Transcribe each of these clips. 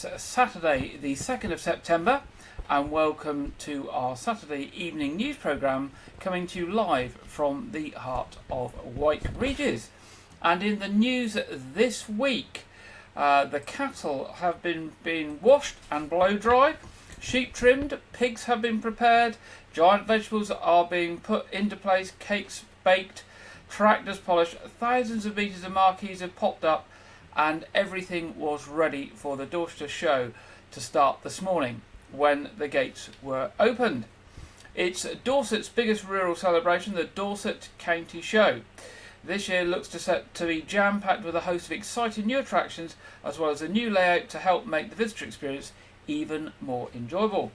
It's Saturday the 2nd of September and welcome to our Saturday evening news programme coming to you live from the heart of Wyke Regis. And in the news this week, the cattle have been washed and blow dried, sheep trimmed, pigs have been prepared, giant vegetables are being put into place, cakes baked, tractors polished, thousands of metres of marquees have popped up, and everything was ready for the Dorchester show to start this morning when the gates were opened. It's Dorset's biggest rural celebration, the Dorset County Show. This year looks to be jam-packed with a host of exciting new attractions as well as a new layout to help make the visitor experience even more enjoyable.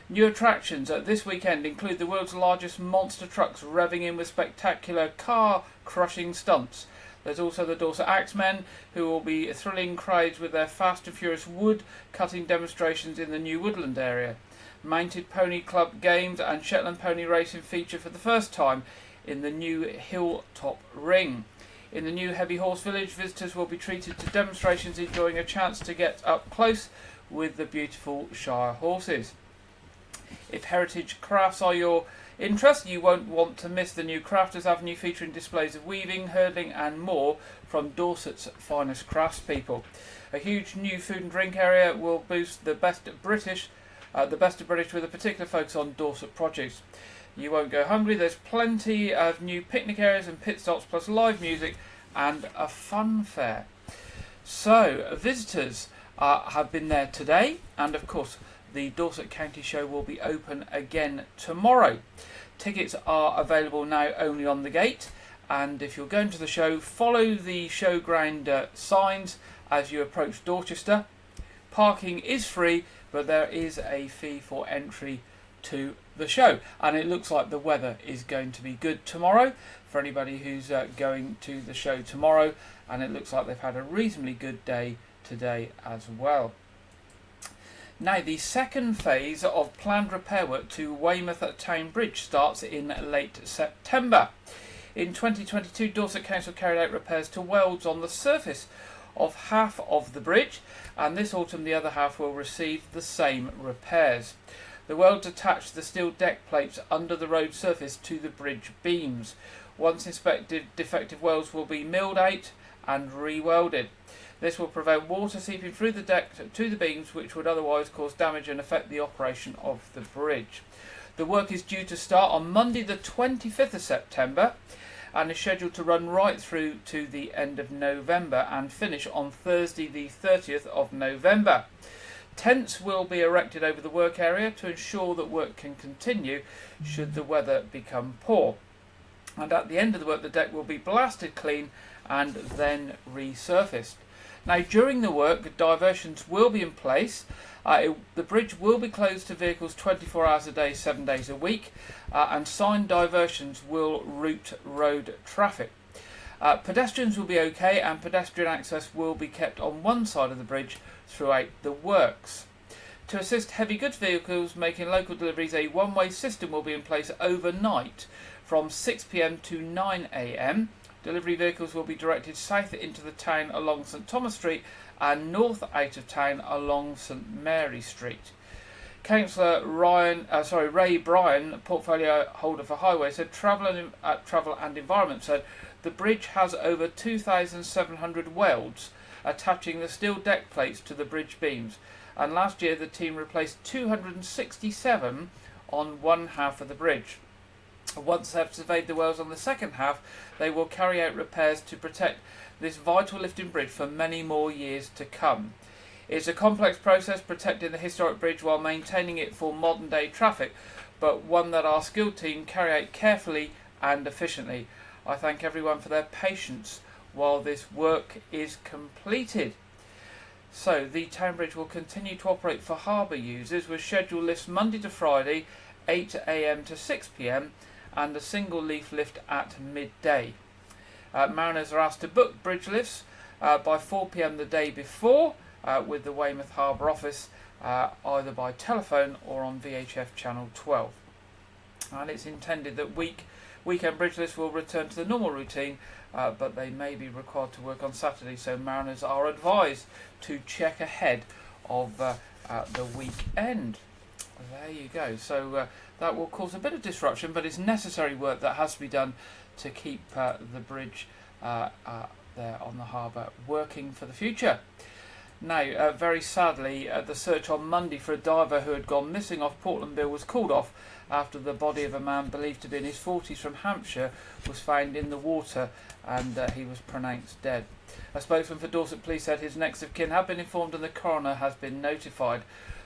New attractions at this weekend include the world's largest monster trucks revving in with spectacular car-crushing stunts. There's also the Dorset Axemen, who will be thrilling crowds with their fast and furious wood-cutting demonstrations in the new Woodland area. Mounted Pony Club games and Shetland pony racing feature for the first time in the new Hilltop Ring. In the new Heavy Horse Village, visitors will be treated to demonstrations enjoying a chance to get up close with the beautiful Shire horses. If heritage crafts are your interest, you won't want to miss the new Crafters Avenue featuring displays of weaving, hurdling and more from Dorset's finest craftspeople. A huge new food and drink area will boost the best of British with a particular focus on Dorset produce. You won't go hungry, there's plenty of new picnic areas and pit stops plus live music and a fun fair. So visitors have been there today, and of course the Dorset County Show will be open again tomorrow. Tickets are available now only on the gate, and if you're going to the show, follow the showground signs as you approach Dorchester. Parking is free, but there is a fee for entry to the show, and it looks like the weather is going to be good tomorrow for anybody who's going to the show tomorrow, and it looks like they've had a reasonably good day today as well. Now, the second phase of planned repair work to Weymouth Town Bridge starts in late September. In 2022, Dorset Council carried out repairs to welds on the surface of half of the bridge, and this autumn the other half will receive the same repairs. The welds attach the steel deck plates under the road surface to the bridge beams. Once inspected, defective welds will be milled out and re-welded. This will prevent water seeping through the deck to the beams, which would otherwise cause damage and affect the operation of the bridge. The work is due to start on Monday the 25th of September and is scheduled to run right through to the end of November and finish on Thursday the 30th of November. Tents will be erected over the work area to ensure that work can continue should the weather become poor. And at the end of the work, the deck will be blasted clean and then resurfaced. Now, during the work, diversions will be in place. The bridge will be closed to vehicles 24 hours a day, 7 days a week, and signed diversions will route road traffic. Pedestrians will be okay, and pedestrian access will be kept on one side of the bridge throughout the works. To assist heavy goods vehicles making local deliveries, a one-way system will be in place overnight from 6 p.m. to 9 a.m. Delivery vehicles will be directed south into the town along St Thomas Street and north out of town along St Mary Street. Councillor Ray Bryan, portfolio holder for Highway, said Travel and Environment said the bridge has over 2,700 welds attaching the steel deck plates to the bridge beams, and last year the team replaced 267 on one half of the bridge. Once they've surveyed the welds on the second half, they will carry out repairs to protect this vital lifting bridge for many more years to come. It's a complex process protecting the historic bridge while maintaining it for modern day traffic, but one that our skilled team carry out carefully and efficiently. I thank everyone for their patience while this work is completed. So the town bridge will continue to operate for harbour users with scheduled lifts Monday to Friday 8 a.m. to 6 p.m. and a single leaf lift at midday. Mariners are asked to book bridge lifts by 4 p.m. the day before with the Weymouth Harbour office either by telephone or on VHF channel 12. And it's intended that weekend bridge lifts will return to the normal routine, but they may be required to work on Saturday, so mariners are advised to check ahead of the weekend. There you go. So that will cause a bit of disruption, but it's necessary work that has to be done to keep the bridge there on the harbour working for the future. Now, very sadly, the search on Monday for a diver who had gone missing off Portland Bill was called off after the body of a man believed to be in his 40s from Hampshire was found in the water, and he was pronounced dead. A spokesman for Dorset Police said his next of kin had been informed and the coroner has been notified.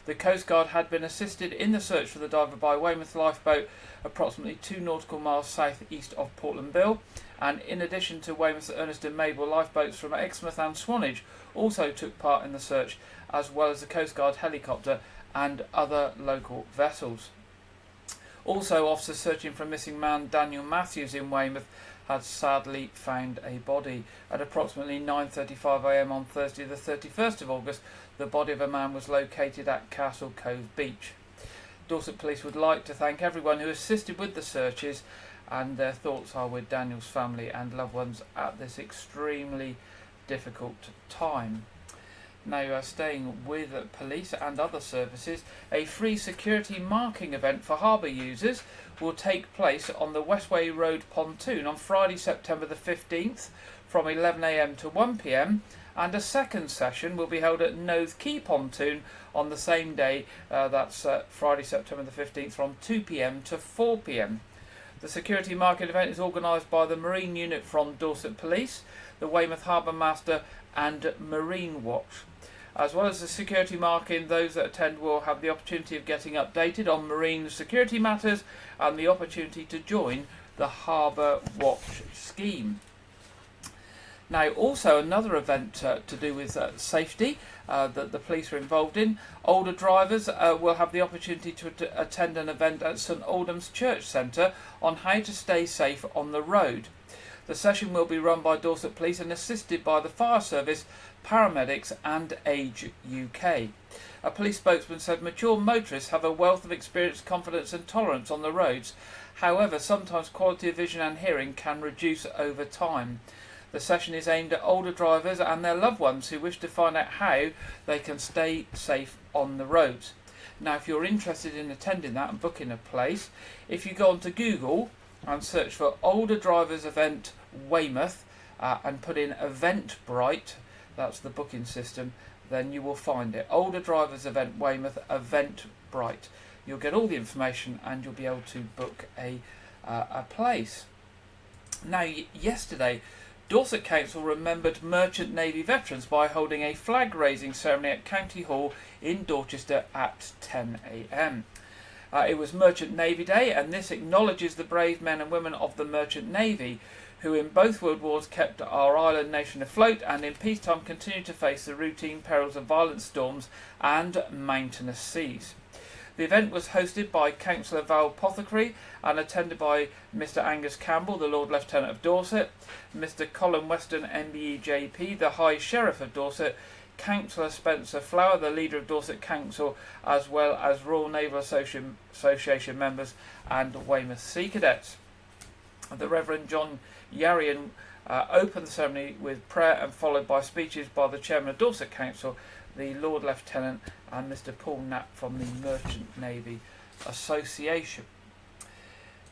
The Coast Guard had been assisted in the search for the diver by Weymouth lifeboat approximately 2 nautical miles south-east of Portland Bill, and in addition to Weymouth's Ernest and Mabel, lifeboats from Exmouth and Swanage also took part in the search, as well as the Coast Guard helicopter and other local vessels. Also, officers searching for a missing man, Daniel Matthews in Weymouth, had sadly found a body. At approximately 9:35 a.m. on Thursday the 31st of August, the body of a man was located at Castle Cove Beach. Dorset Police would like to thank everyone who assisted with the searches, and their thoughts are with Daniel's family and loved ones at this extremely difficult time. Now, staying with police and other services, a free security marking event for harbour users will take place on the Westway Road pontoon on Friday, September the 15th from 11 a.m. to 1 p.m, and a second session will be held at Noath Quay pontoon on the same day, that's Friday, September the 15th from 2 p.m. to 4 p.m. The security marking event is organised by the Marine Unit from Dorset Police, the Weymouth Harbour Master and Marine Watch. As well as the security marking, those that attend will have the opportunity of getting updated on marine security matters and the opportunity to join the Harbour Watch scheme. Now, also another event to do with safety that the police are involved in. Older drivers will have the opportunity to attend an event at St Aldham's Church Centre on how to stay safe on the road. The session will be run by Dorset Police and assisted by the Fire Service, paramedics and Age UK. A police spokesman said mature motorists have a wealth of experience, confidence and tolerance on the roads. However, sometimes quality of vision and hearing can reduce over time. The session is aimed at older drivers and their loved ones who wish to find out how they can stay safe on the roads. Now, if you're interested in attending that and booking a place, if you go onto Google and search for Older Drivers Event Weymouth and put in Eventbrite, that's the booking system, then you will find it. Older Drivers Event Weymouth, Eventbrite. You'll get all the information and you'll be able to book a place. Now, yesterday, Dorset Council remembered Merchant Navy veterans by holding a flag raising ceremony at County Hall in Dorchester at 10 a.m. It was Merchant Navy Day, and this acknowledges the brave men and women of the Merchant Navy who in both World Wars kept our island nation afloat and in peacetime continue to face the routine perils of violent storms and mountainous seas. The event was hosted by Councillor Val Pothecary and attended by Mr Angus Campbell, the Lord Lieutenant of Dorset, Mr Colin Weston, MBE JP, the High Sheriff of Dorset, Councillor Spencer Flower, the leader of Dorset Council, as well as Royal Naval Association members and Weymouth Sea Cadets. The Reverend John Yarian opened the ceremony with prayer and followed by speeches by the Chairman of Dorset Council, the Lord Lieutenant and Mr Paul Knapp from the Merchant Navy Association.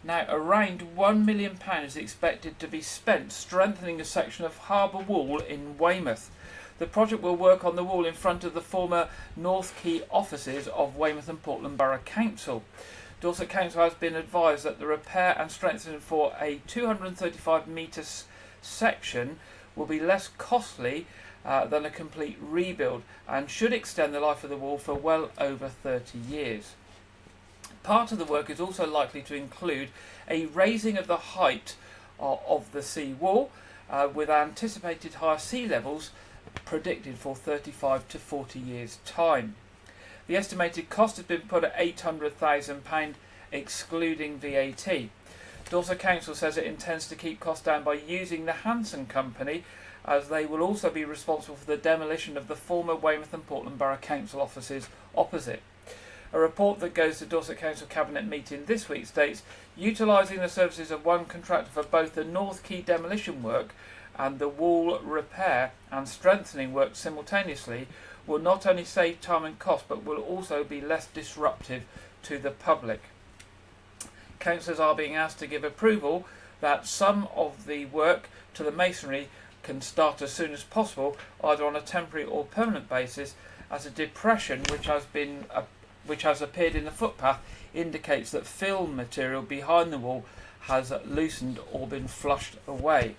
Now, around £1 million is expected to be spent strengthening a section of harbour wall in Weymouth. The project will work on the wall in front of the former North Quay offices of Weymouth and Portland Borough Council. Dorset Council has been advised that the repair and strengthening for a 235 metre section will be less costly than a complete rebuild and should extend the life of the wall for well over 30 years. Part of the work is also likely to include a raising of the height of the sea wall with anticipated higher sea levels predicted for 35 to 40 years' time. The estimated cost has been put at £800,000 excluding VAT. Dorset Council says it intends to keep costs down by using the Hanson Company, as they will also be responsible for the demolition of the former Weymouth and Portland Borough Council offices opposite. A report that goes to Dorset Council Cabinet meeting this week states, utilising the services of one contractor for both the North Quay demolition work and the wall repair and strengthening work simultaneously will not only save time and cost but will also be less disruptive to the public. Councillors are being asked to give approval that some of the work to the masonry can start as soon as possible, either on a temporary or permanent basis, as a depression which has appeared in the footpath indicates that film material behind the wall has loosened or been flushed away.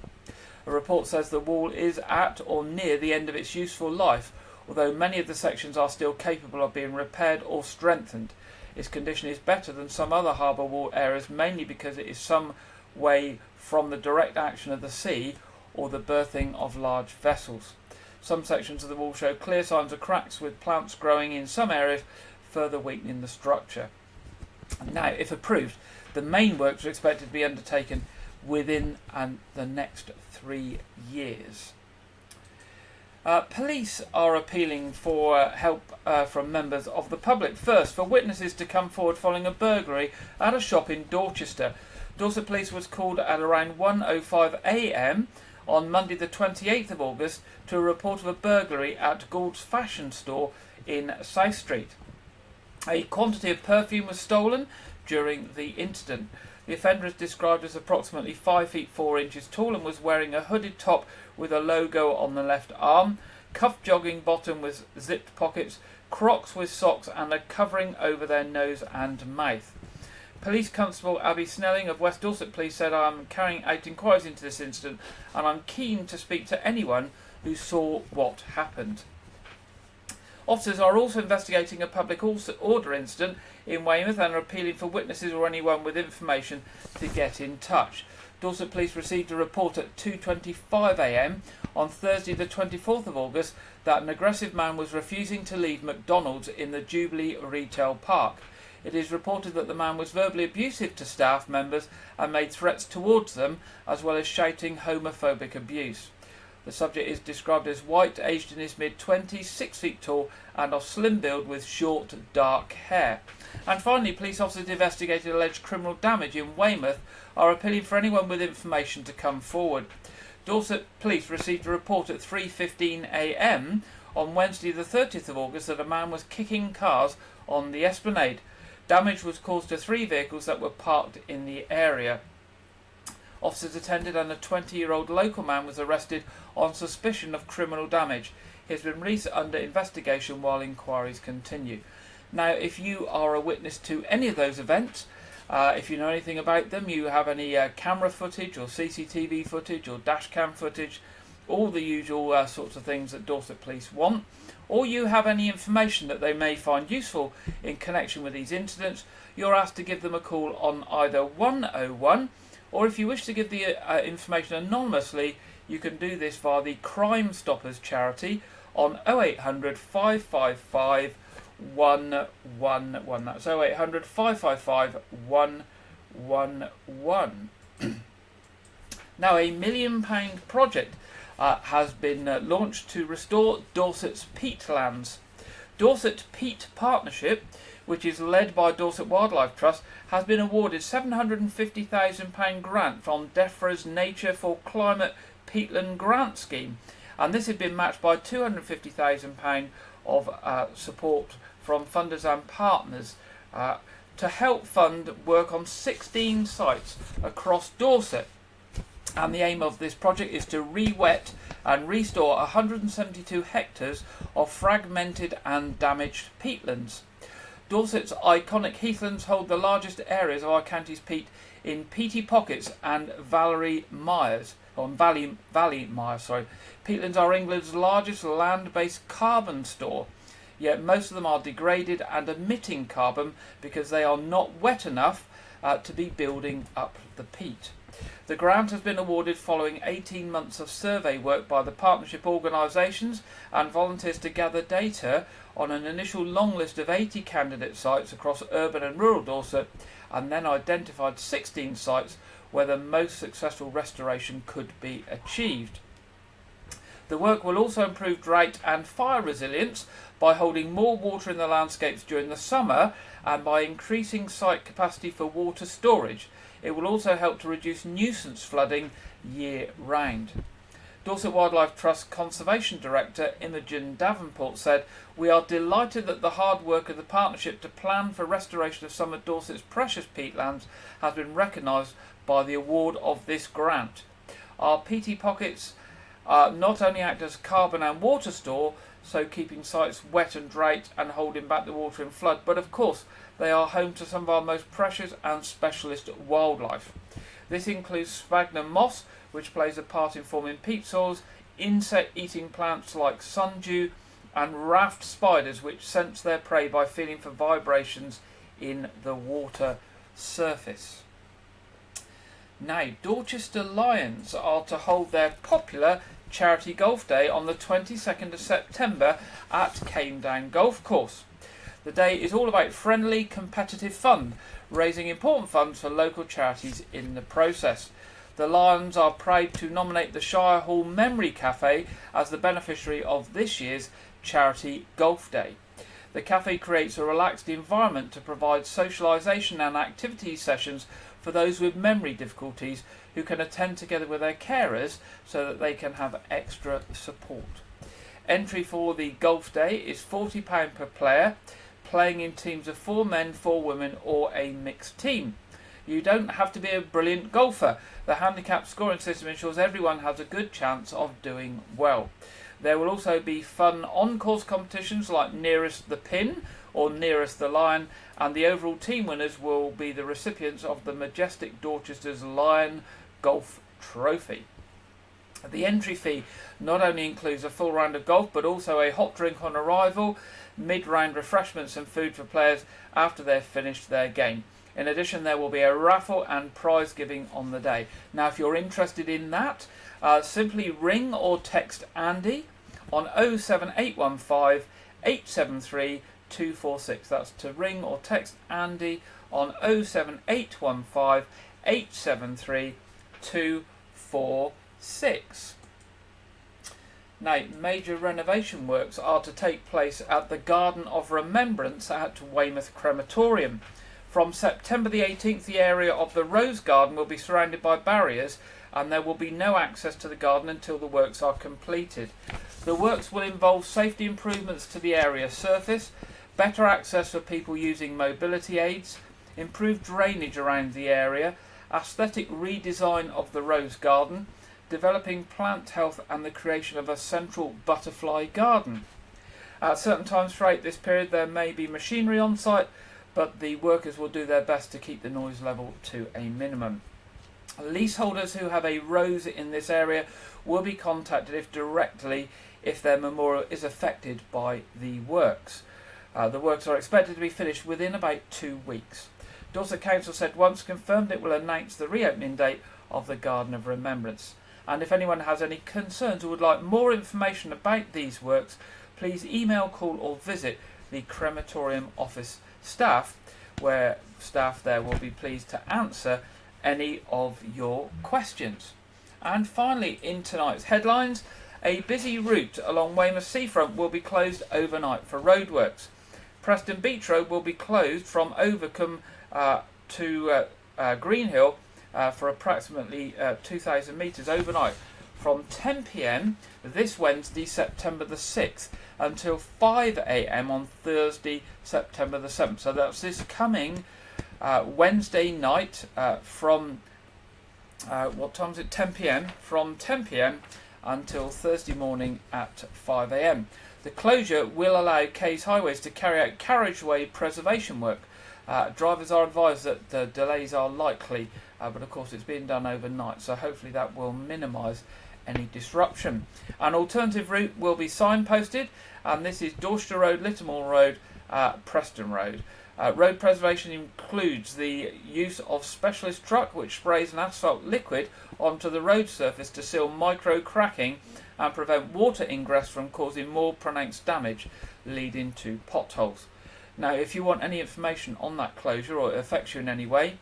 A report says the wall is at or near the end of its useful life, although many of the sections are still capable of being repaired or strengthened. Its condition is better than some other harbour wall areas, mainly because it is some way from the direct action of the sea or the berthing of large vessels. Some sections of the wall show clear signs of cracks, with plants growing in some areas, further weakening the structure. Now, if approved, the main works are expected to be undertaken within the next 3 years. Police are appealing for help from members of the public. First, for witnesses to come forward following a burglary at a shop in Dorchester. Dorset Police was called at around 1:05 a.m. on Monday the 28th of August to a report of a burglary at Gould's fashion store in South Street. A quantity of perfume was stolen during the incident. The offender is described as approximately 5 feet 4 inches tall and was wearing a hooded top with a logo on the left arm, cuffed jogging bottom with zipped pockets, Crocs with socks and a covering over their nose and mouth. Police Constable Abby Snelling of West Dorset Police said, "I am carrying out inquiries into this incident and I'm keen to speak to anyone who saw what happened." Officers are also investigating a public order incident in Weymouth and are appealing for witnesses or anyone with information to get in touch. Dorset Police received a report at 2:25 a.m. on Thursday the 24th of August that an aggressive man was refusing to leave McDonald's in the Jubilee Retail Park. It is reported that the man was verbally abusive to staff members and made threats towards them, as well as shouting homophobic abuse. The subject is described as white, aged in his mid-20s, 6 feet tall and of slim build with short, dark hair. And finally, police officers investigating alleged criminal damage in Weymouth are appealing for anyone with information to come forward. Dorset Police received a report at 3:15 a.m. on Wednesday the 30th of August that a man was kicking cars on the Esplanade. Damage was caused to 3 vehicles that were parked in the area. Officers attended and a 20-year-old local man was arrested on suspicion of criminal damage. He has been released under investigation while inquiries continue. Now, if you are a witness to any of those events, if you know anything about them, you have any camera footage or CCTV footage or dashcam footage, all the usual sorts of things that Dorset Police want, or you have any information that they may find useful in connection with these incidents, you're asked to give them a call on either 101, or if you wish to give the information anonymously, you can do this via the Crime Stoppers charity on 0800 555 111. That's 0800 555 111. Now, a £1 million project has been launched to restore Dorset's peatlands. Dorset Peat Partnership, which is led by Dorset Wildlife Trust, has been awarded £750,000 grant from DEFRA's Nature for Climate Peatland Grant Scheme, and this had been matched by £250,000 of support from funders and partners to help fund work on 16 sites across Dorset. And the aim of this project is to re-wet and restore 172 hectares of fragmented and damaged peatlands. Dorset's iconic heathlands hold the largest areas of our county's peat in peaty pockets and Valley Mires. Peatlands are England's largest land-based carbon store, yet most of them are degraded and emitting carbon because they are not wet enough to be building up the peat. The grant has been awarded following 18 months of survey work by the partnership organisations and volunteers to gather data on an initial long list of 80 candidate sites across urban and rural Dorset, and then identified 16 sites where the most successful restoration could be achieved. The work will also improve drought and fire resilience by holding more water in the landscapes during the summer and by increasing site capacity for water storage. It will also help to reduce nuisance flooding year round. Dorset Wildlife Trust Conservation Director Imogen Davenport said, "We are delighted that the hard work of the partnership to plan for restoration of some of Dorset's precious peatlands has been recognised by the award of this grant. Our peaty pockets not only act as carbon and water store, so keeping sites wet and dry and holding back the water in flood, but of course they are home to some of our most precious and specialist wildlife. This includes sphagnum moss, which plays a part in forming peat soils, insect-eating plants like sundew, and raft spiders, which sense their prey by feeling for vibrations in the water surface." Now, Dorchester Lions are to hold their popular charity golf day on the 22nd of September at Cane Down Golf Course. The day is all about friendly, competitive fun, raising important funds for local charities in the process. The Lions are proud to nominate the Shire Hall Memory Cafe as the beneficiary of this year's Charity Golf Day. The cafe creates a relaxed environment to provide socialisation and activity sessions for those with memory difficulties who can attend together with their carers so that they can have extra support. Entry for the golf day is £40 per player, playing in teams of 4 men, 4 women or a mixed team. You don't have to be a brilliant golfer. The handicap scoring system ensures everyone has a good chance of doing well. There will also be fun on-course competitions like Nearest the Pin or Nearest the Lion, and the overall team winners will be the recipients of the majestic Dorchester's Lion Golf Trophy. The entry fee not only includes a full round of golf but also a hot drink on arrival, mid-round refreshments and food for players after they've finished their game. In addition, there will be a raffle and prize giving on the day. Now, if you're interested in that, simply ring or text Andy on 07815 873 246. That's to ring or text Andy on 07815 873 246. Now, major renovation works are to take place at the Garden of Remembrance at Weymouth Crematorium. From September the 18th, the area of the Rose Garden will be surrounded by barriers and there will be no access to the garden until the works are completed. The works will involve safety improvements to the area surface, better access for people using mobility aids, improved drainage around the area, aesthetic redesign of the Rose Garden, developing plant health and the creation of a central butterfly garden. At certain times throughout this period there may be machinery on site, but the workers will do their best to keep the noise level to a minimum. Leaseholders who have a rose in this area will be contacted if their memorial is affected by the works. The works are expected to be finished within about 2 weeks. Dorset Council said once confirmed it will announce the reopening date of the Garden of Remembrance. And if anyone has any concerns or would like more information about these works, please email, call or visit the crematorium office staff, where staff there will be pleased to answer any of your questions. And finally, in tonight's headlines, a busy route along Weymouth seafront will be closed overnight for roadworks. Preston Beach Road will be closed from Overcombe to Greenhill for approximately 2,000 metres overnight from 10 p.m. this Wednesday, September the 6th, until 5 a.m. on Thursday, September the 7th. So that's this coming Wednesday night from, what time is it? 10 p.m. From 10 p.m. until Thursday morning at 5 a.m. The closure will allow Case Highways to carry out carriageway preservation work. Drivers are advised that the delays are likely, but of course it's being done overnight, so hopefully that will minimise any disruption. An alternative route will be signposted, and this is Dorchester Road, Littermore Road, Preston Road. Road preservation includes the use of specialist truck which sprays an asphalt liquid onto the road surface to seal micro cracking and prevent water ingress from causing more pronounced damage, leading to potholes. Now, if you want any information on that closure or it affects you in any way,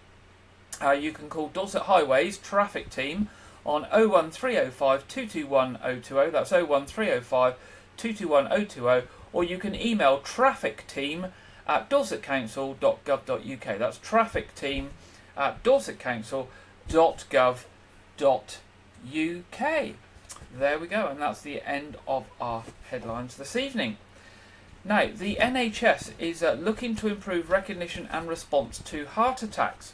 you can call Dorset Highways Traffic Team on 01305 221 020, that's 01305 221 020, or you can email trafficteam@dorsetcouncil.gov.uk. That's trafficteam@dorsetcouncil.gov.uk. There we go, and that's the end of our headlines this evening. Now, the NHS is looking to improve recognition and response to heart attacks.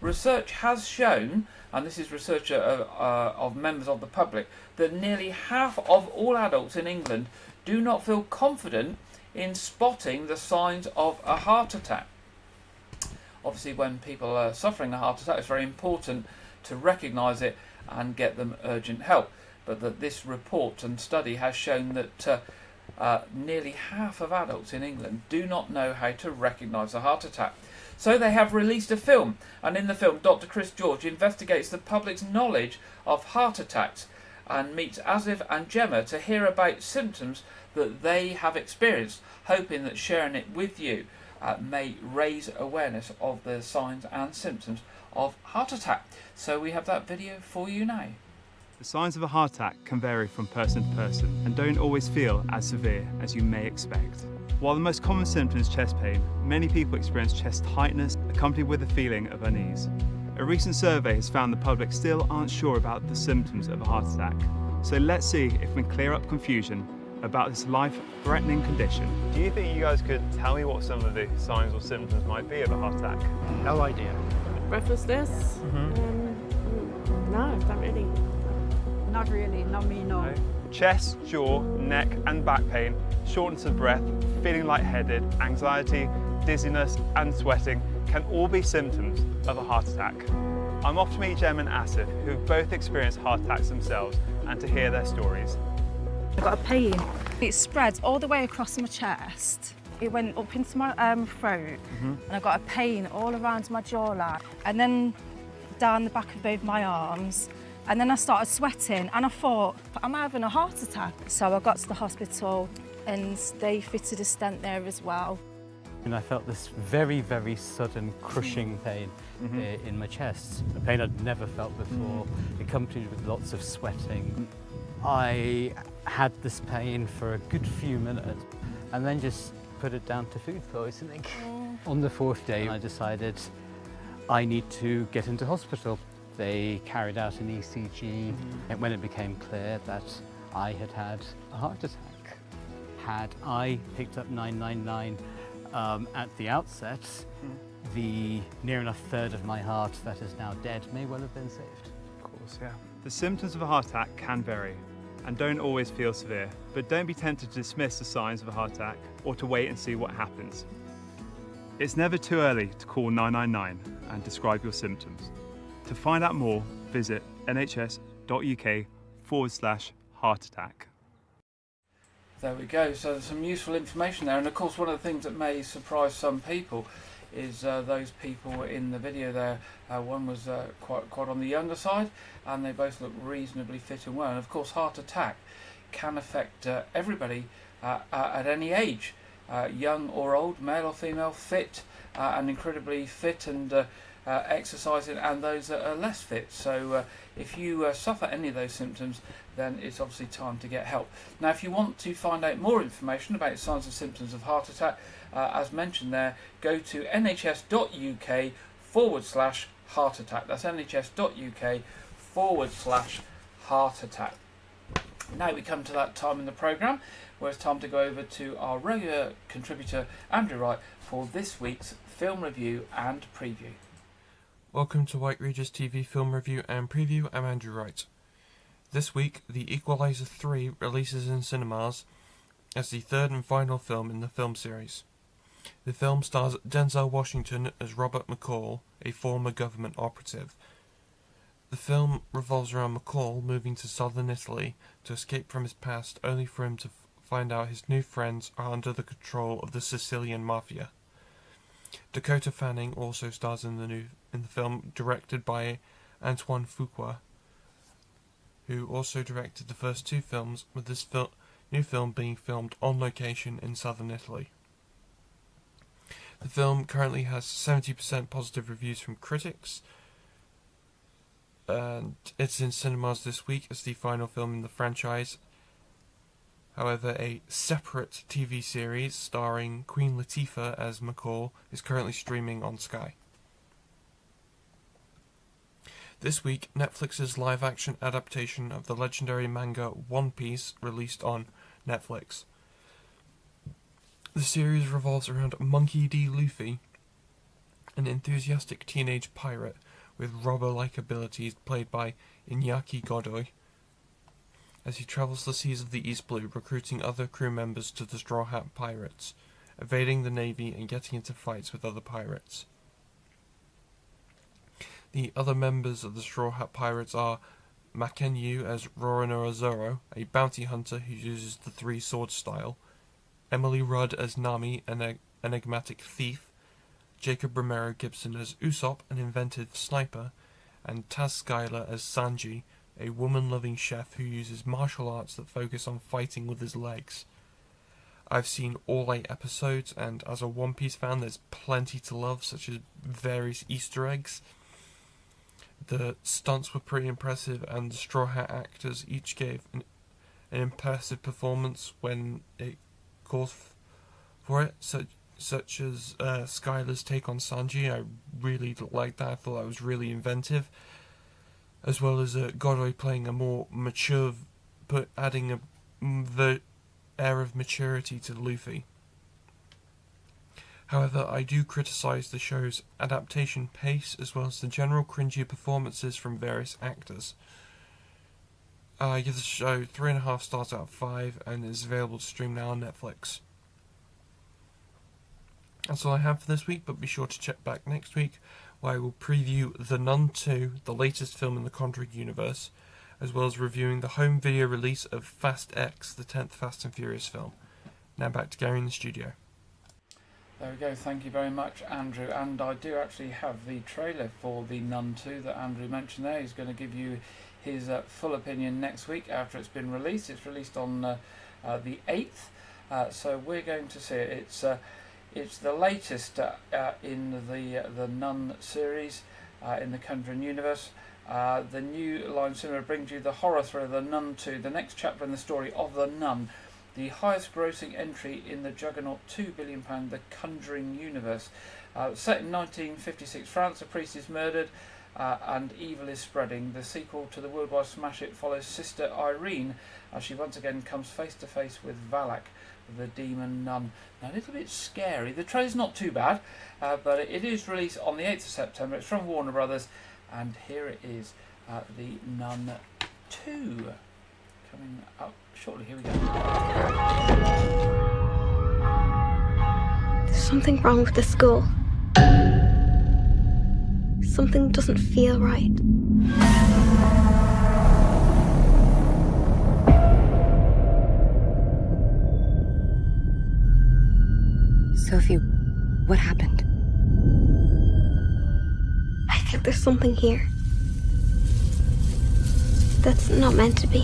Research has shown, and this is research of members of the public, that nearly half of all adults in England do not feel confident in spotting the signs of a heart attack. Obviously, when people are suffering a heart attack, it's very important to recognise it and get them urgent help. But that this report and study has shown that nearly half of adults in England do not know how to recognise a heart attack. So they have released a film, and in the film Dr. Chris George investigates the public's knowledge of heart attacks and meets Asif and Gemma to hear about symptoms that they have experienced, hoping that sharing it with you may raise awareness of the signs and symptoms of heart attack. So we have that video for you now. The signs of a heart attack can vary from person to person and don't always feel as severe as you may expect. While the most common symptom is chest pain, many people experience chest tightness accompanied with a feeling of unease. A recent survey has found the public still aren't sure about the symptoms of a heart attack. So let's see if we can clear up confusion about this life-threatening condition. Do you think you guys could tell me what some of the signs or symptoms might be of a heart attack? No idea. Breathlessness? No, not really. Not really, not me, no. Chest, jaw, neck and back pain, shortness of breath, feeling lightheaded, anxiety, dizziness and sweating can all be symptoms of a heart attack. I'm off to meet Jem and Asif, who have both experienced heart attacks themselves, and to hear their stories. I got a pain. It spread all the way across my chest. It went up into my throat, and I got a pain all around my jawline, and then down the back of both my arms. And then I started sweating, and I thought, am I having a heart attack? So I got to the hospital, and they fitted a stent there as well. And I felt this very, very sudden crushing pain in my chest, a pain I'd never felt before, accompanied with lots of sweating. I had this pain for a good few minutes, and then just put it down to food poisoning. On the fourth day, I decided I need to get into hospital. They carried out an ECG, and when it became clear that I had had a heart attack. Had I picked up 999 at the outset, the near enough third of my heart that is now dead may well have been saved. Of course, yeah. The symptoms of a heart attack can vary and don't always feel severe, but don't be tempted to dismiss the signs of a heart attack or to wait and see what happens. It's never too early to call 999 and describe your symptoms. To find out more, visit nhs.uk/heart attack. There we go, so there's some useful information there, and of course one of the things that may surprise some people is those people in the video there. One was quite on the younger side, and they both look reasonably fit and well. And of course heart attack can affect everybody at any age, young or old, male or female, fit and incredibly fit and exercising, and those that are less fit. So if you suffer any of those symptoms, then it's obviously time to get help. Now, if you want to find out more information about signs and symptoms of heart attack, as mentioned there, go to nhs.uk/heart attack. That's nhs.uk/heart attack. Now we come to that time in the programme where it's time to go over to our regular contributor Andrew Wright for this week's film review and preview. Welcome to White Regis TV Film Review and Preview. I'm Andrew Wright. This week, The Equalizer 3 releases in cinemas as the third and final film in the film series. The film stars Denzel Washington as Robert McCall, a former government operative. The film revolves around McCall moving to southern Italy to escape from his past, only for him to find out his new friends are under the control of the Sicilian Mafia. Dakota Fanning also stars in the film, directed by Antoine Fuqua, who also directed the first two films, with this new film being filmed on location in southern Italy. The film currently has 70% positive reviews from critics, and it's in cinemas this week as the final film in the franchise. However, a separate TV series starring Queen Latifah as McCall is currently streaming on Sky. This week, Netflix's live-action adaptation of the legendary manga One Piece released on Netflix. The series revolves around Monkey D. Luffy, an enthusiastic teenage pirate with robber-like abilities played by Iñaki Godoy, as he travels the seas of the East Blue, recruiting other crew members to the Straw Hat Pirates, evading the Navy and getting into fights with other pirates. The other members of the Straw Hat Pirates are Makenyu as Roronoa Zoro, a bounty hunter who uses the three-sword style, Emily Rudd as Nami, an enigmatic thief, Jacob Romero Gibson as Usopp, an inventive sniper, and Taz Skylar as Sanji, a woman-loving chef who uses martial arts that focus on fighting with his legs. I've seen all 8 episodes, and as a One Piece fan there's plenty to love, such as various Easter eggs. The stunts were pretty impressive, and the Straw Hat actors each gave an impressive performance when it calls for it, such as Skylar's take on Sanji. I really liked that. I thought that was really inventive, as well as Godoy playing a more mature, but adding the air of maturity to Luffy. However, I do criticise the show's adaptation pace, as well as the general cringy performances from various actors. I give the show 3.5 stars out of 5, and is available to stream now on Netflix. That's all I have for this week, but be sure to check back next week, where I will preview The Nun 2, the latest film in the Conjuring universe, as well as reviewing the home video release of Fast X, the 10th Fast and Furious film. Now back to Gary in the studio. There we go, thank you very much, Andrew. And I do actually have the trailer for The Nun 2 that Andrew mentioned there. He's going to give you his full opinion next week after it's been released. It's released on the 8th, so we're going to see it. It's the latest in the Nun series in the Conjuring universe. The New Line Cinema brings you the horror thriller The Nun 2, the next chapter in the story of The Nun, the highest grossing entry in the juggernaut £2 billion The Conjuring universe. Set in 1956 France, a priest is murdered and evil is spreading. The sequel to the worldwide smash hit follows Sister Irene as she once again comes face to face with Valak, the demon nun. Now, a little bit scary. The trailer's not too bad, but it is released on the 8th of September. It's from Warner Brothers, and here it is, The Nun 2, coming up shortly. Here we go. There's something wrong with the school. Something doesn't feel right. Sophie, what happened? I think there's something here that's not meant to be.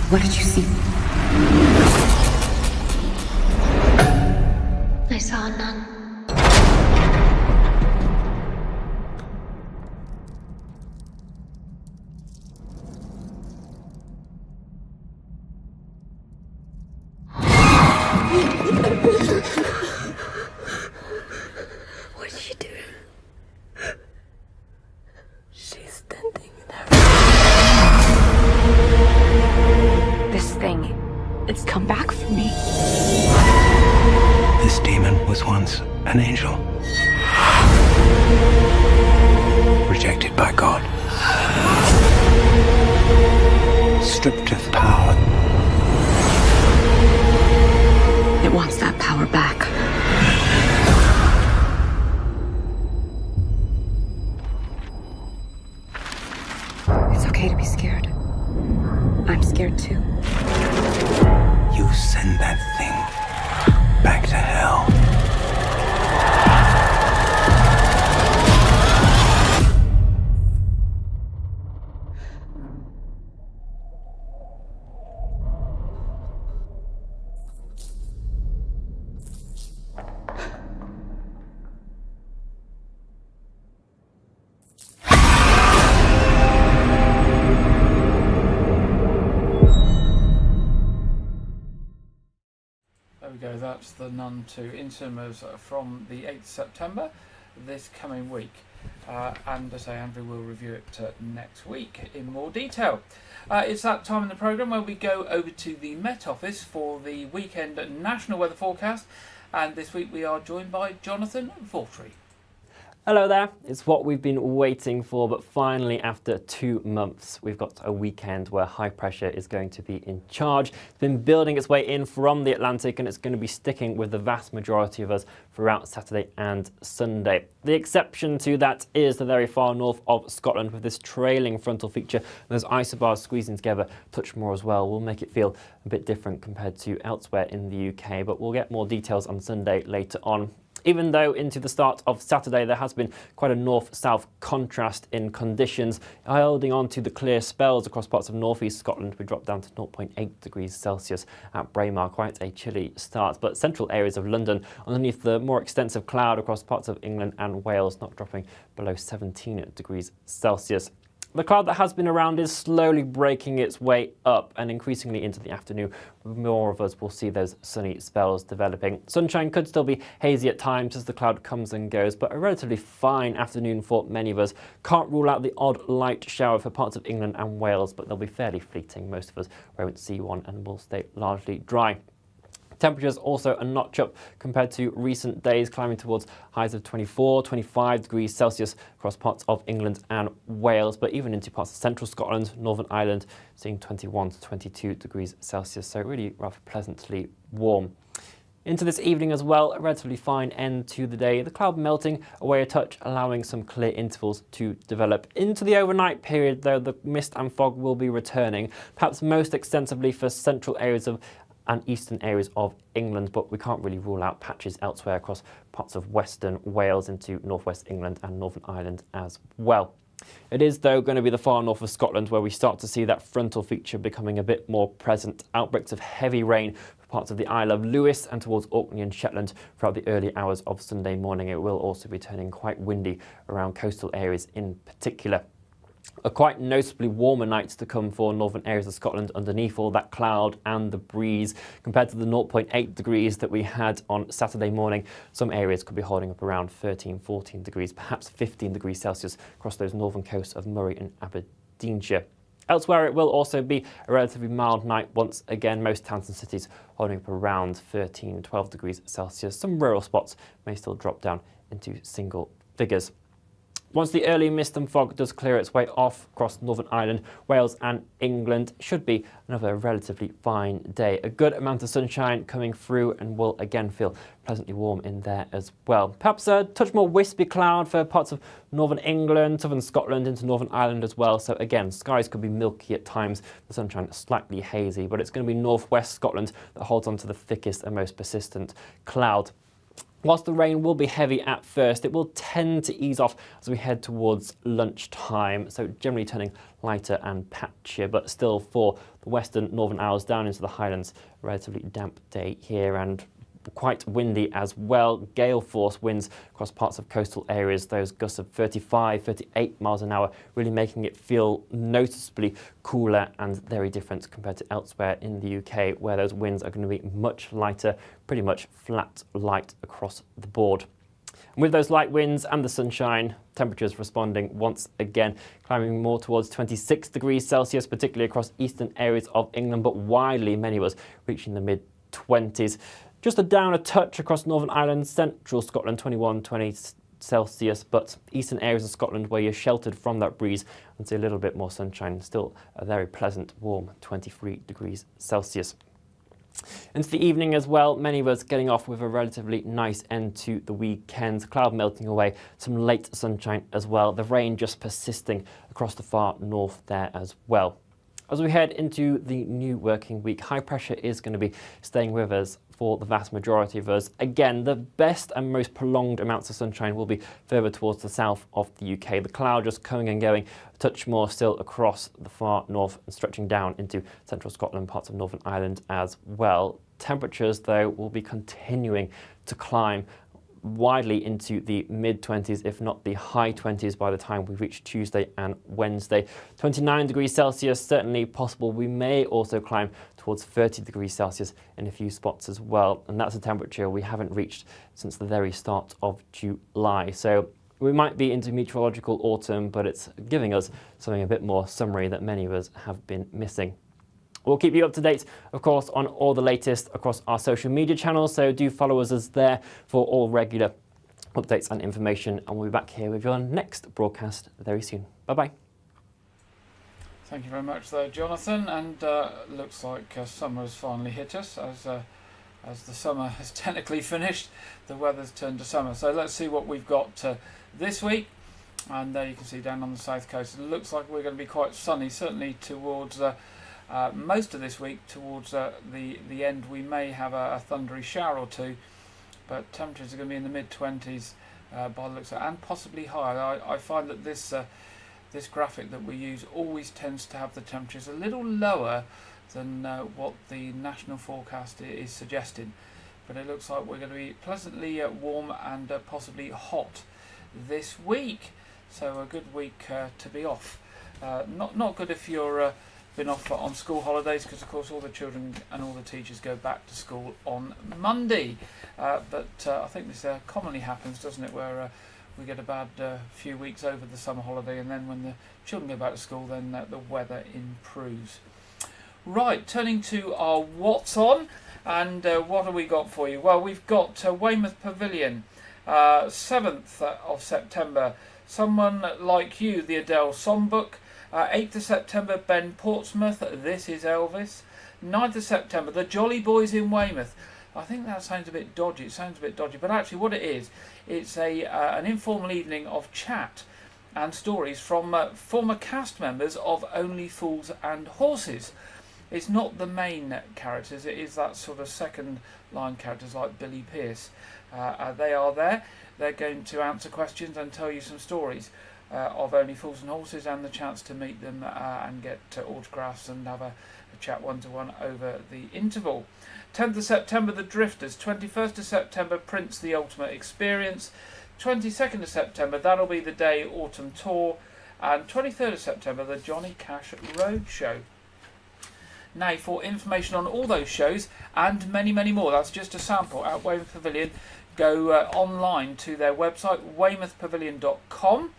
What did you see? I saw a nun. What did she do? She's standing there. This thing, it's come back for me. This demon was once an angel. Rejected by God. Stripped of power. It wants that power back. It's okay to be scared. I'm scared too. You send that thing back to hell. we go. That's The Nun 2 in cinemas from the 8th September this coming week. And as I say, Andrew will review it next week in more detail. It's that time in the programme where we go over to the Met Office for the weekend national weather forecast. And this week we are joined by Jonathan Vaultry. Hello there, it's what we've been waiting for, but finally after 2 months we've got a weekend where high pressure is going to be in charge. It's been building its way in from the Atlantic and it's going to be sticking with the vast majority of us throughout Saturday and Sunday. The exception to that is the very far north of Scotland with this trailing frontal feature. Those isobars squeezing together a touch more as well will make it feel a bit different compared to elsewhere in the UK, but we'll get more details on Sunday later on. Even though into the start of Saturday there has been quite a north-south contrast in conditions, holding on to the clear spells across parts of north-east Scotland, we dropped down to 0.8 degrees Celsius at Braemar, quite a chilly start. But central areas of London, underneath the more extensive cloud across parts of England and Wales, not dropping below 17 degrees Celsius. The cloud that has been around is slowly breaking its way up, and increasingly into the afternoon more of us will see those sunny spells developing. Sunshine could still be hazy at times as the cloud comes and goes, but a relatively fine afternoon for many of us. Can't rule out the odd light shower for parts of England and Wales, but they'll be fairly fleeting. Most of us won't see one and will stay largely dry. Temperatures also a notch up compared to recent days, climbing towards highs of 24, 25 degrees Celsius across parts of England and Wales, but even into parts of central Scotland, Northern Ireland, seeing 21 to 22 degrees Celsius, so really rather pleasantly warm. Into this evening as well, a relatively fine end to the day. The cloud melting away a touch, allowing some clear intervals to develop. Into the overnight period, though, the mist and fog will be returning, perhaps most extensively for central areas of and eastern areas of England, but we can't really rule out patches elsewhere across parts of western Wales into northwest England and Northern Ireland as well. It is, though, going to be the far north of Scotland where we start to see that frontal feature becoming a bit more present. Outbreaks of heavy rain for parts of the Isle of Lewis and towards Orkney and Shetland throughout the early hours of Sunday morning. It will also be turning quite windy around coastal areas in particular. A quite noticeably warmer night to come for northern areas of Scotland underneath all that cloud and the breeze. Compared to the 0.8 degrees that we had on Saturday morning, some areas could be holding up around 13, 14 degrees, perhaps 15 degrees Celsius across those northern coasts of Moray and Aberdeenshire. Elsewhere, it will also be a relatively mild night once again. Most towns and cities holding up around 13, 12 degrees Celsius. Some rural spots may still drop down into single figures. Once the early mist and fog does clear its way off across Northern Ireland, Wales and England, should be another relatively fine day. A good amount of sunshine coming through and will again feel pleasantly warm in there as well. Perhaps a touch more wispy cloud for parts of Northern England, Southern Scotland into Northern Ireland as well. So again, skies could be milky at times, the sunshine slightly hazy, but it's going to be northwest Scotland that holds on to the thickest and most persistent cloud. Whilst the rain will be heavy at first, it will tend to ease off as we head towards lunchtime, so generally turning lighter and patchier, but still for the western northern Isles down into the Highlands, a relatively damp day here and quite windy as well. Gale force winds across parts of coastal areas, those gusts of 35, 38 miles an hour, really making it feel noticeably cooler and very different compared to elsewhere in the UK, where those winds are going to be much lighter, pretty much flat light across the board. And with those light winds and the sunshine, temperatures responding once again, climbing more towards 26 degrees Celsius, particularly across eastern areas of England, but widely, many of us reaching the mid-20s. Just down a touch across Northern Ireland, central Scotland, 21, 20 Celsius, but eastern areas of Scotland where you're sheltered from that breeze and see a little bit more sunshine, still a very pleasant, warm 23 degrees Celsius. Into the evening as well, many of us getting off with a relatively nice end to the weekend. Cloud melting away, some late sunshine as well, the rain just persisting across the far north there as well. As we head into the new working week, high pressure is going to be staying with us for the vast majority of us. Again, the best and most prolonged amounts of sunshine will be further towards the south of the UK. The cloud just coming and going, a touch more still across the far north and stretching down into central Scotland, parts of Northern Ireland as well. Temperatures, though, will be continuing to climb widely into the mid-20s, if not the high 20s by the time we reach Tuesday and Wednesday. 29 degrees Celsius, certainly possible. We may also climb towards 30 degrees Celsius in a few spots as well. And that's a temperature we haven't reached since the very start of July. So we might be into meteorological autumn, but it's giving us something a bit more summery that many of us have been missing. We'll keep you up to date, of course, on all the latest across our social media channels, so do follow us there for all regular updates and information, and we'll be back here with your next broadcast very soon. Bye-bye. Thank you very much there, Jonathan, and looks like summer has finally hit us, as the summer has technically finished. The weather's turned to summer, so let's see what we've got this week. And there you can see down on the south coast, it looks like we're going to be quite sunny, certainly towards most of this week. Towards the end we may have a thundery shower or two, but temperatures are going to be in the mid-20s by the looks of it, and possibly higher. I find that this graphic that we use always tends to have the temperatures a little lower than what the national forecast is suggesting, but it looks like we're going to be pleasantly warm and possibly hot this week, so a good week to be off. Not good if you're been off on school holidays, because of course all the children and all the teachers go back to school on Monday, but I think this commonly happens, doesn't it, where we get a bad few weeks over the summer holiday, and then when the children go back to school, then the weather improves. Right, turning to our What's On, and what have we got for you? Well, we've got Weymouth Pavilion, 7th of September, Someone Like You, the Adele Songbook. 8th of September, Ben Portsmouth, This Is Elvis. 9th of September, The Jolly Boys in Weymouth. I think that sounds a bit dodgy. It sounds a bit dodgy, but actually what it is, it's an informal evening of chat and stories from former cast members of Only Fools and Horses. It's not the main characters, it is that sort of second line characters like Billy Pearce. They are there. They're going to answer questions and tell you some stories of Only Fools and Horses, and the chance to meet them and get autographs and have a chat one-to-one over the interval. 10th of September, The Drifters. 21st of September, Prince The Ultimate Experience. 22nd of September, That'll Be the Day Autumn Tour. And 23rd of September, The Johnny Cash Road Show. Now, for information on all those shows and many, many more, that's just a sample at Weymouth Pavilion, go online to their website, weymouthpavilion.com.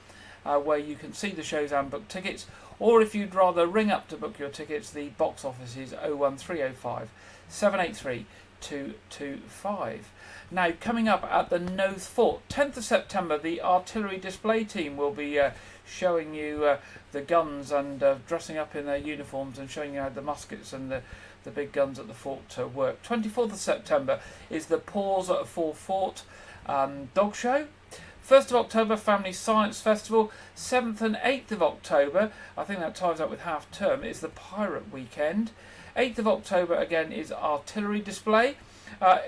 Where you can see the shows and book tickets, or if you'd rather ring up to book your tickets, the box office is 01305 783 225. Now, coming up at the Knowth Fort, 10th of September, the artillery display team will be showing you the guns and dressing up in their uniforms and showing you how the muskets and the big guns at the fort work. 24th of September is the Pause for Fort dog show. 1st of October, Family Science Festival. 7th and 8th of October, I think that ties up with half term, is the Pirate Weekend. 8th of October again is artillery display.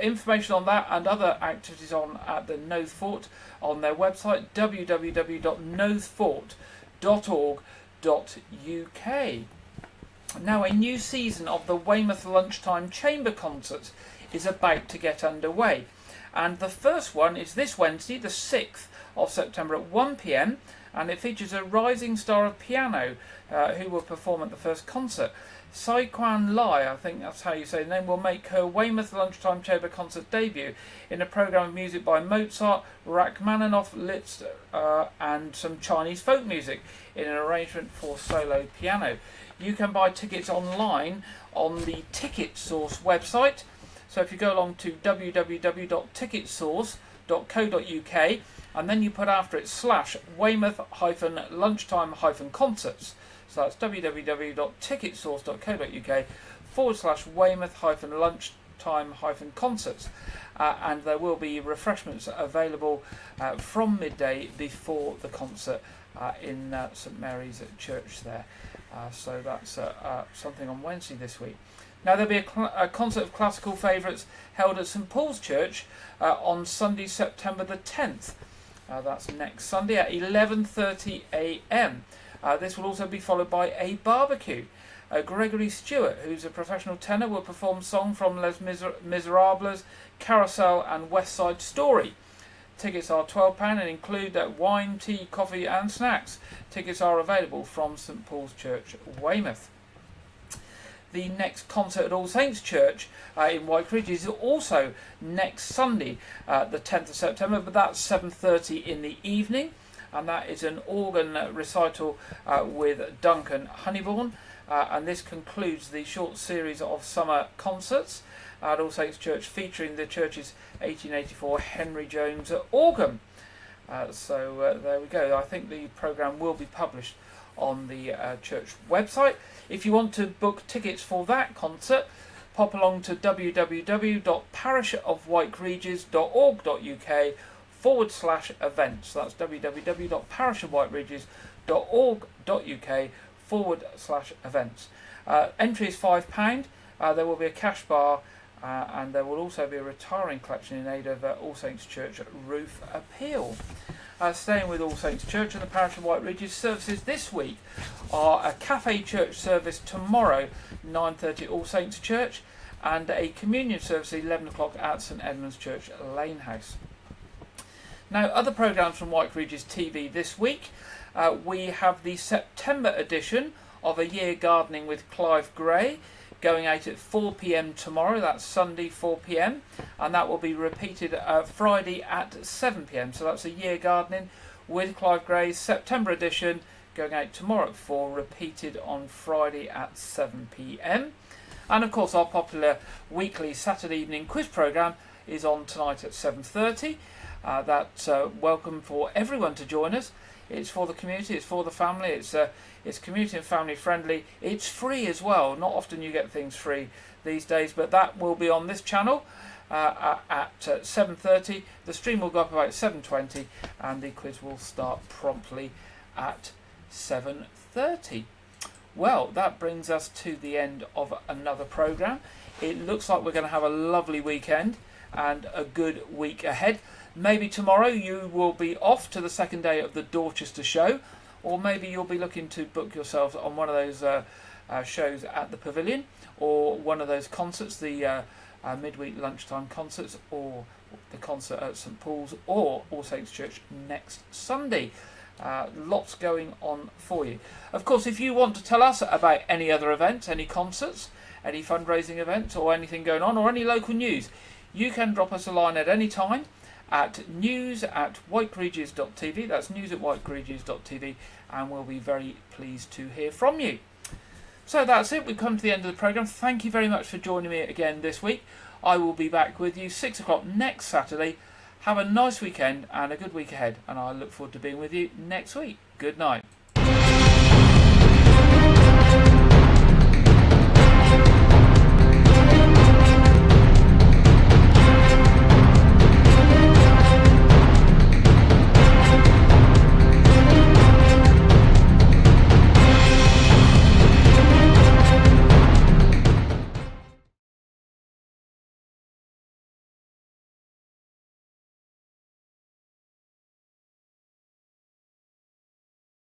Information on that and other activities on at the Knowth Fort on their website, www.knowthfort.org.uk. Now, a new season of the Weymouth Lunchtime Chamber Concerts is about to get underway, and the first one is this Wednesday, the 6th of September at 1 p.m, and it features a rising star of piano who will perform at the first concert. Saikwan Lai, I think that's how you say the name, will make her Weymouth Lunchtime Chamber Concert debut in a programme of music by Mozart, Rachmaninoff, Liszt and some Chinese folk music in an arrangement for solo piano. You can buy tickets online on the Ticket Source website. So if you go along to www.ticketsource.co.uk and then you put after it /Weymouth-lunchtime-concerts. So that's www.ticketsource.co.uk/Weymouth-lunchtime-concerts. And there will be refreshments available from midday before the concert in St Mary's Church there. So that's something on Wednesday this week. Now, there'll be a concert of classical favourites held at St Paul's Church on Sunday, September the 10th. That's next Sunday at 11:30 a.m. This will also be followed by a barbecue. Gregory Stewart, who's a professional tenor, will perform songs from Les Miserables, Carousel and West Side Story. Tickets are £12 and include wine, tea, coffee and snacks. Tickets are available from St Paul's Church, Weymouth. The next concert at All Saints Church in White Ridge is also next Sunday, the 10th of September, but that's 7:30 in the evening, and that is an organ recital with Duncan Honeybourne, and this concludes the short series of summer concerts at All Saints Church featuring the church's 1884 Henry Jones organ. So there we go. I think the programme will be published on the church website. If you want to book tickets for that concert, pop along to www.parishofwhiteregis.org.uk/events. That's www.parishofwhiteregis.org.uk/events. Entry is £5. There will be a cash bar, and there will also be a retiring collection in aid of All Saints Church Roof Appeal. Staying with All Saints Church and the Parish of White Ridges, services this week are a cafe church service tomorrow, 9:30 All Saints Church, and a communion service at 11 o'clock at St Edmund's Church, Lanehouse. Now, other programmes from White Ridges TV this week, we have the September edition of A Year Gardening with Clive Gray, going out at 4 p.m. tomorrow. That's Sunday 4 p.m. and that will be repeated Friday at 7 p.m. So that's A Year Gardening with Clive Gray's September edition, going out tomorrow at 4, repeated on Friday at 7 p.m. And of course our popular weekly Saturday evening quiz programme is on tonight at 7:30. That's welcome for everyone to join us. It's for the community, it's for the family, it's community and family friendly. It's free as well. Not often you get things free these days, but that will be on this channel at 7:30. The stream will go up about 7:20 and the quiz will start promptly at 7:30. Well, that brings us to the end of another programme. It looks like we're going to have a lovely weekend and a good week ahead. Maybe tomorrow you will be off to the second day of the Dorchester show, or maybe you'll be looking to book yourselves on one of those shows at the Pavilion, or one of those concerts, the midweek lunchtime concerts, or the concert at St Paul's or All Saints Church next Sunday. Lots going on for you. Of course, if you want to tell us about any other events, any concerts, any fundraising events, or anything going on, or any local news, you can drop us a line at any time at news@whiteregis.tv. That's news@whiteregis.tv, and we'll be very pleased to hear from you. So that's it. We've come to the end of the programme. Thank you very much for joining me again this week. I will be back with you 6 o'clock next Saturday. Have a nice weekend and a good week ahead, and I look forward to being with you next week. Good night.